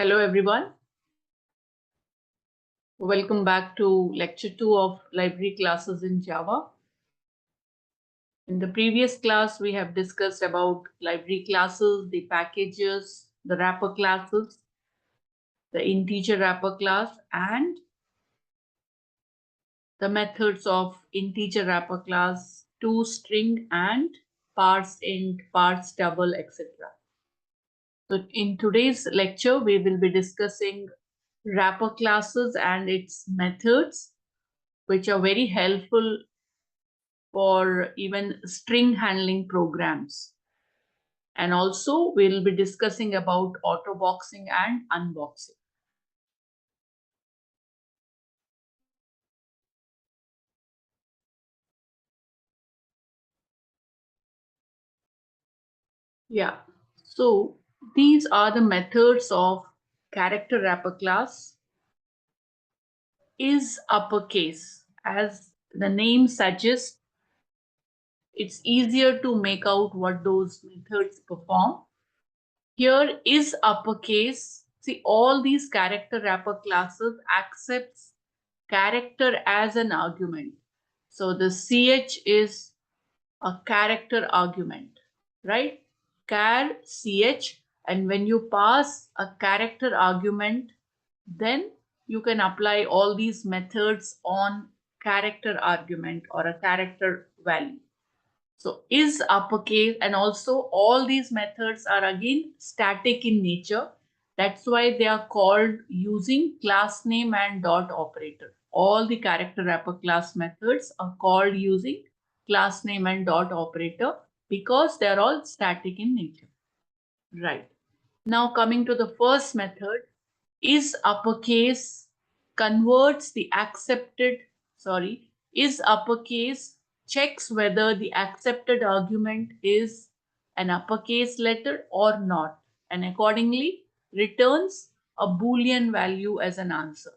Hello everyone. Welcome back to lecture 2 of library classes in Java. In the previous class, we have discussed about library classes, the packages, the wrapper classes, the integer wrapper class, and the methods of integer wrapper class, toString and parseInt, parseDouble, etc. So in today's lecture, we will be discussing wrapper classes and its methods, which are very helpful for even string handling programs. And also we'll be discussing about autoboxing and unboxing. Yeah, so these are the methods of character wrapper class. isUpperCase, as the name suggests, it's easier to make out what those methods perform. Here isUpperCase. See, all these character wrapper classes accepts character as an argument. So the ch is a character argument, right? Char ch, and when you pass a character argument, then you can apply all these methods on character argument or a character value. So isUpperCase, and also all these methods are again static in nature. That's why they are called using class name and dot operator. All the character wrapper class methods are called using class name and dot operator because they are all static in nature. Right. Now coming to the first method, isUpperCase converts the isUpperCase checks whether the accepted argument is an uppercase letter or not, and accordingly returns a Boolean value as an answer.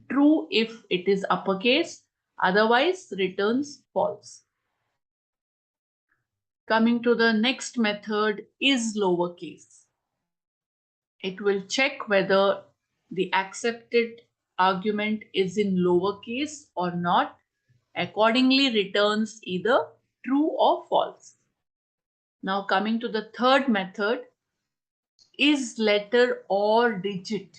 True if it is uppercase, otherwise returns false. Coming to the next method, isLowerCase. It will check whether the accepted argument is in lowercase or not, accordingly returns either true or false. Now coming to the third method, isLetterOrDigit.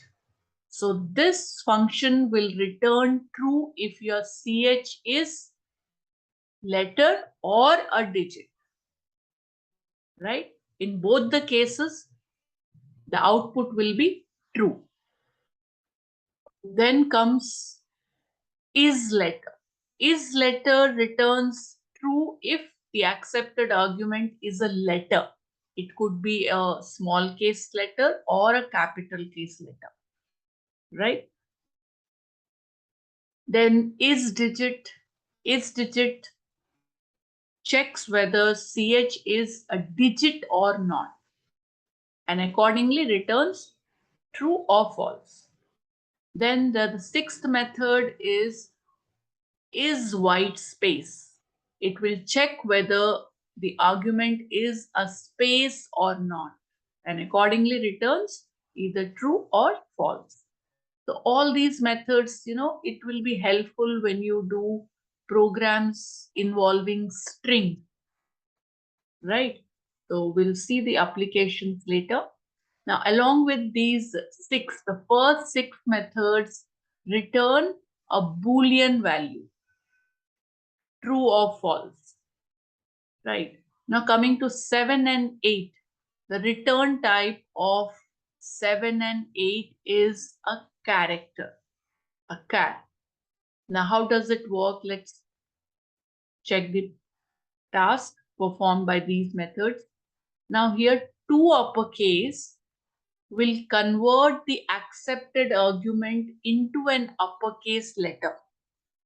So this function will return true if your ch is letter or a digit, right? In both the cases, the output will be true. Then comes isLetter. isLetter returns true if the accepted argument is a letter. It could be a small case letter or a capital case letter, right? Then isDigit checks whether ch is a digit or not, and accordingly returns true or false. Then the sixth method is isWhitespace. It will check whether the argument is a space or not, and accordingly returns either true or false. So all these methods, it will be helpful when you do programs involving string, right? So we'll see the applications later. Now, along with these the first six methods return a Boolean value, true or false, right? Now coming to 7 and 8, the return type of 7 and 8 is a character, a char. Now how does it work? Let's check the task performed by these methods. Now here toUpperCase will convert the accepted argument into an uppercase letter.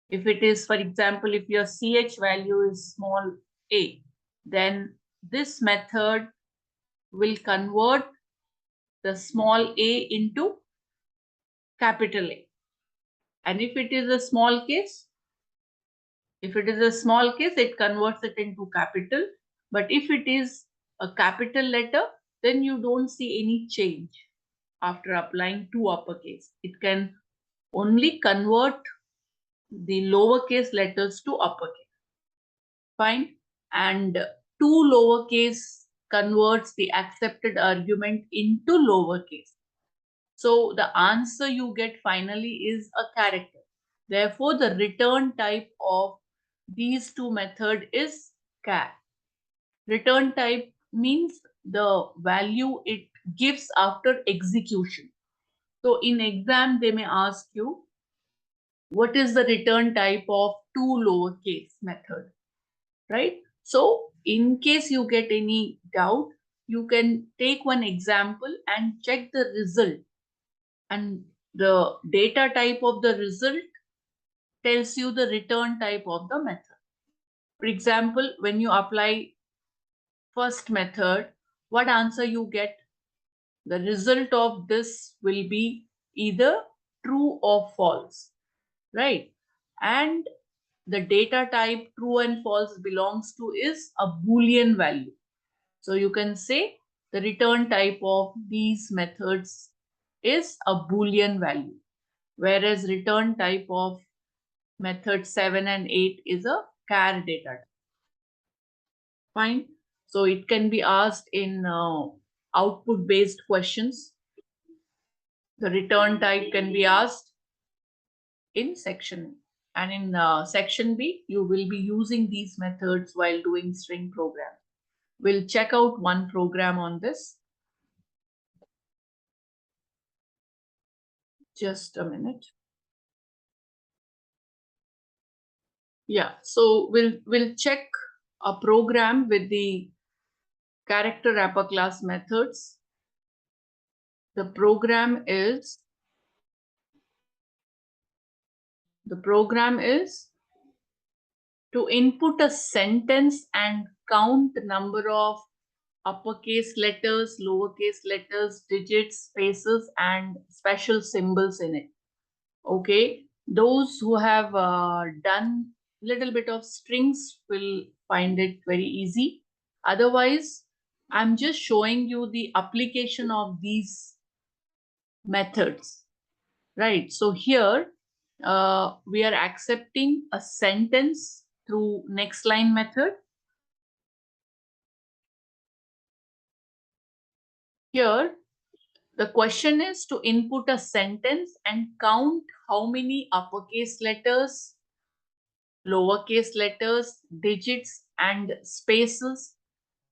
If it is, for example, if your ch value is small a, then this method will convert the small a into capital A. And if it is a small case, it converts it into capital. But if it is a capital letter, then you don't see any change. after applying toUpperCase. It can only convert the lowercase letters to uppercase. Fine. And toLowerCase converts the accepted argument into lowercase. So the answer you get finally is a character. Therefore, the return type of these two methods is char. Return type means the value it gives after execution. So in exam, they may ask you, what is the return type of toLowerCase method, right? So in case you get any doubt, you can take one example and check the result. And the data type of the result tells you the return type of the method. For example, when you apply first method, what answer you get? The result of this will be either true or false, right? And the data type true and false belongs to is a Boolean value. So you can say the return type of these methods is a Boolean value, whereas return type of method 7 and 8 is a char data type. Fine. So it can be asked in output based questions. The return type can be asked in section A. And in section B, you will be using these methods while doing string program. We'll check out one program on this. Just a minute. Yeah, so we'll check a program with the character wrapper class methods. The program is to input a sentence and count the number of uppercase letters, lowercase letters, digits, spaces, and special symbols in it. Okay, those who have done little bit of strings will find it very easy. Otherwise, I'm just showing you the application of these methods, right? So here we are accepting a sentence through next line method. Here, the question is to input a sentence and count how many uppercase letters, lowercase letters, digits, and spaces,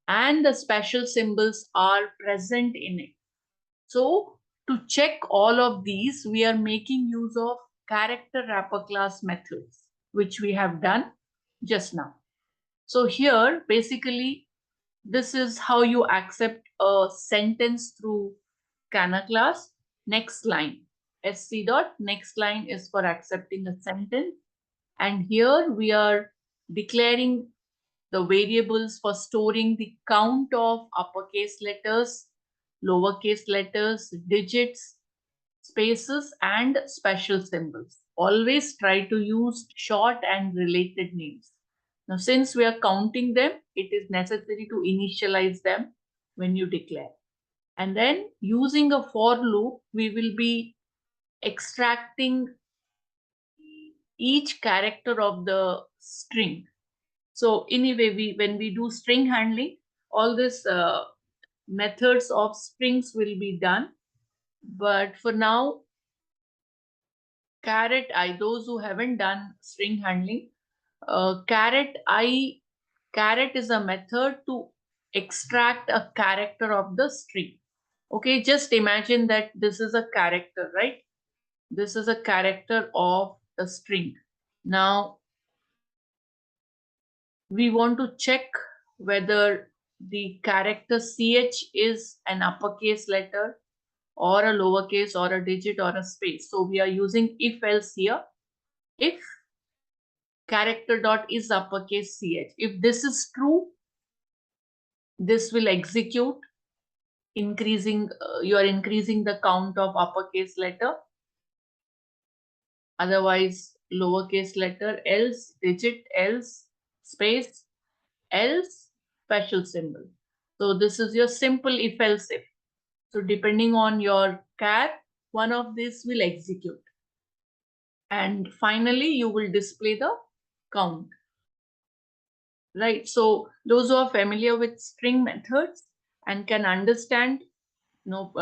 and the special symbols are present in it. So to check all of these, we are making use of character wrapper class methods, which we have done just now. So here, basically, this is how you accept a sentence through Canna class. Next line, sc dot next line is for accepting a sentence. And here we are declaring the variables for storing the count of uppercase letters, lowercase letters, digits, spaces, and special symbols. Always try to use short and related names. Now, since we are counting them, it is necessary to initialize them when you declare. And then using a for loop, we will be extracting each character of the string. So anyway, when we do string handling, all these methods of strings will be done. But for now, caret I, those who haven't done string handling, caret is a method to extract a character of the string. Okay, just imagine that this is a character, right? This is a character of the string. Now, we want to check whether the character ch is an uppercase letter or a lowercase or a digit or a space. So we are using if else here. If character dot is uppercase ch. If this is true, this will execute, increasing you are increasing the count of uppercase letter. Otherwise, lowercase letter, else digit, else space, else special symbol. So this is your simple if else if. So depending on your char, one of these will execute. And finally, you will display the count. Right. So those who are familiar with string methods and can understand, no,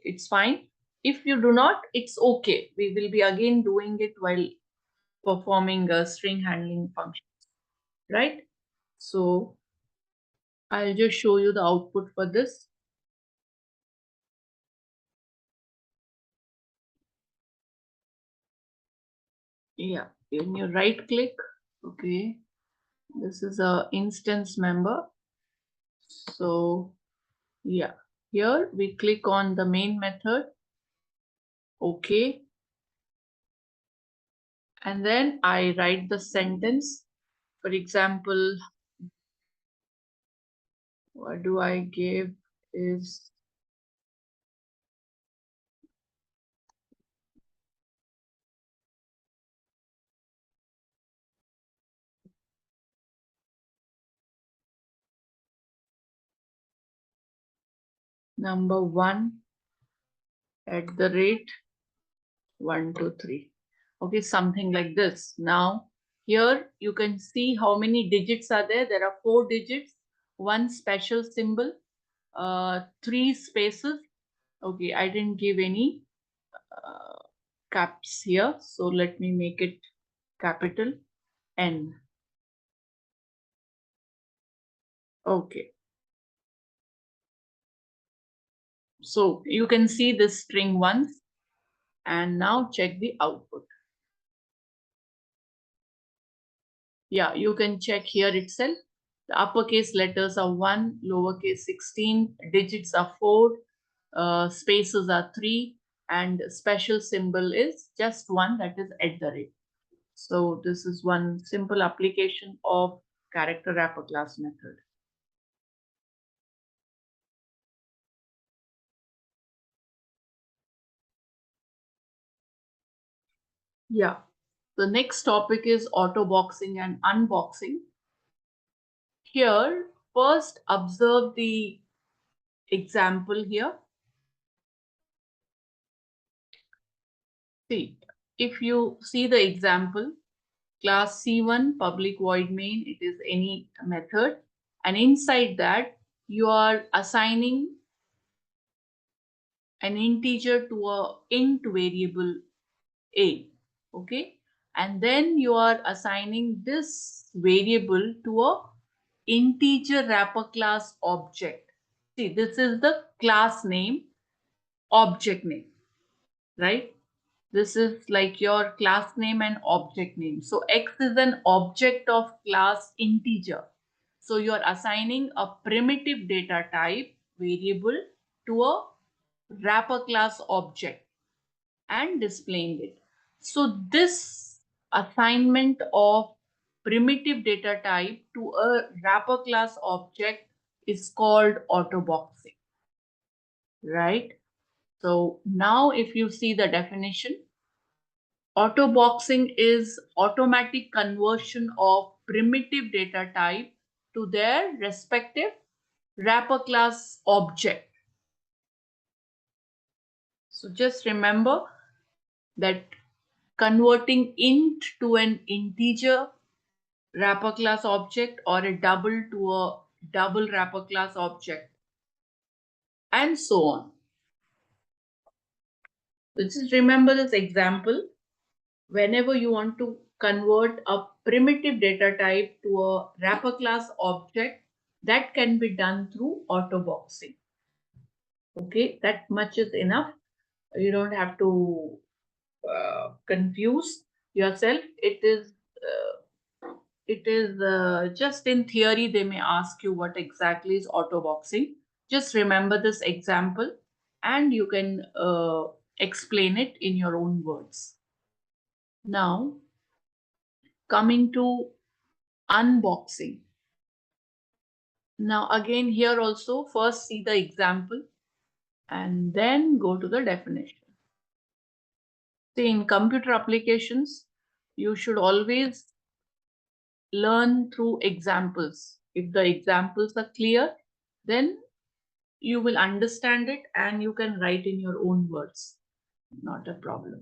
it's fine. If you do not, it's okay. We will be again doing it while performing string handling functions. Right. So I'll just show you the output for this. Yeah, when you right click, okay, this is a instance member. So yeah, here we click on the main method. Okay. And then I write the sentence. For example, what do I give is number 1 at the rate 1, 2, 3. Okay, something like this. Now, here you can see how many digits are there. There are 4 digits, 1 special symbol, 3 spaces. Okay, I didn't give any caps here. So let me make it capital N. Okay. So you can see this string once and now check the output. Yeah, you can check here itself. The uppercase letters are 1, lowercase 16, digits are 4, spaces are 3, and special symbol is just 1, that is at the rate. So this is one simple application of character wrapper class method. Yeah. The next topic is autoboxing and unboxing. Here, first observe the example here. See, if you see the example, class C1 public void main, it is any method, and inside that you are assigning an integer to a int variable a, okay, and then you are assigning this variable to a integer wrapper class object. See, this is the class name, object name, right? This is like your class name and object name. So X is an object of class integer. So you are assigning a primitive data type variable to a wrapper class object and displaying it. So this assignment of primitive data type to a wrapper class object is called autoboxing, right? So now if you see the definition, autoboxing is automatic conversion of primitive data type to their respective wrapper class object. So just remember that converting int to an integer wrapper class object or a double to a double wrapper class object and so on. So just remember this example. Whenever you want to convert a primitive data type to a wrapper class object, that can be done through autoboxing. Okay, that much is enough. You don't have to confuse yourself. It is just in theory they may ask you what exactly is autoboxing. Just remember this example and you can explain it in your own words. Now, coming to unboxing. Now again here also first see the example and then go to the definition. See, in computer applications, you should always learn through examples. If the examples are clear, then you will understand it and you can write in your own words. Not a problem.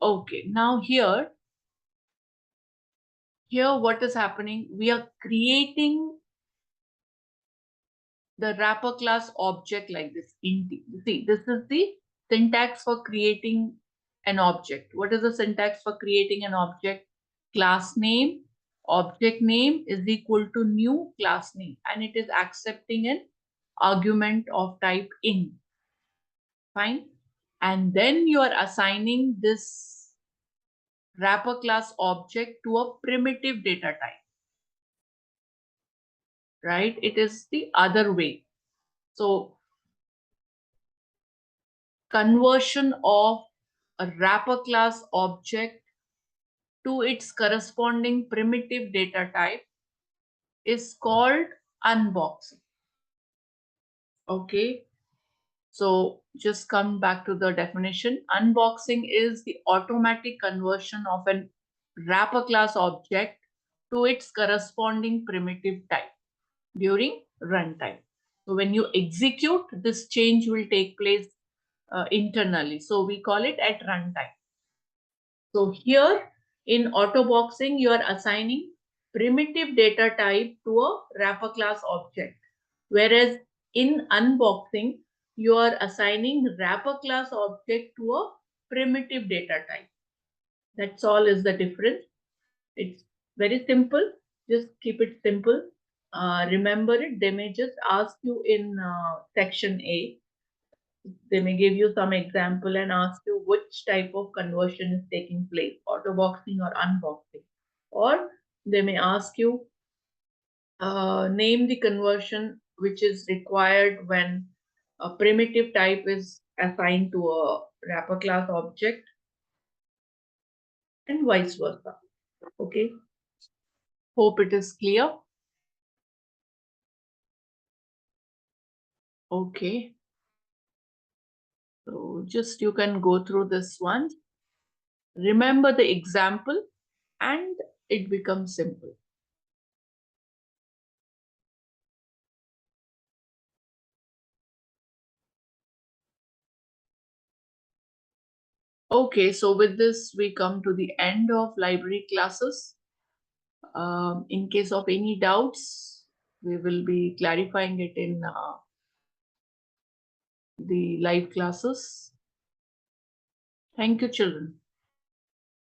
Okay, now here what is happening? We are creating the wrapper class object like this. See, this is the syntax for creating an object. What is the syntax for creating an object? Class name, object name is equal to new class name, and it is accepting an argument of type int. Fine. And then you are assigning this wrapper class object to a primitive data type. Right? It is the other way. So conversion of a wrapper class object to its corresponding primitive data type is called unboxing. Okay. So just come back to the definition. Unboxing is the automatic conversion of an wrapper class object to its corresponding primitive type during runtime. So when you execute, this change will take place internally. So we call it at runtime. So here in Autoboxing, you are assigning primitive data type to a wrapper class object. Whereas in unboxing, you are assigning wrapper class object to a primitive data type. That's all is the difference. It's very simple. Just keep it simple. Remember it. They may just ask you in section A. They may give you some example and ask you which type of conversion is taking place, autoboxing or unboxing. Or they may ask you name the conversion which is required when a primitive type is assigned to a wrapper class object and vice versa. Okay. Hope it is clear. Okay. So just you can go through this one. Remember the example and it becomes simple. Okay, so with this, we come to the end of library classes. In case of any doubts, we will be clarifying it in the live classes. Thank you, children.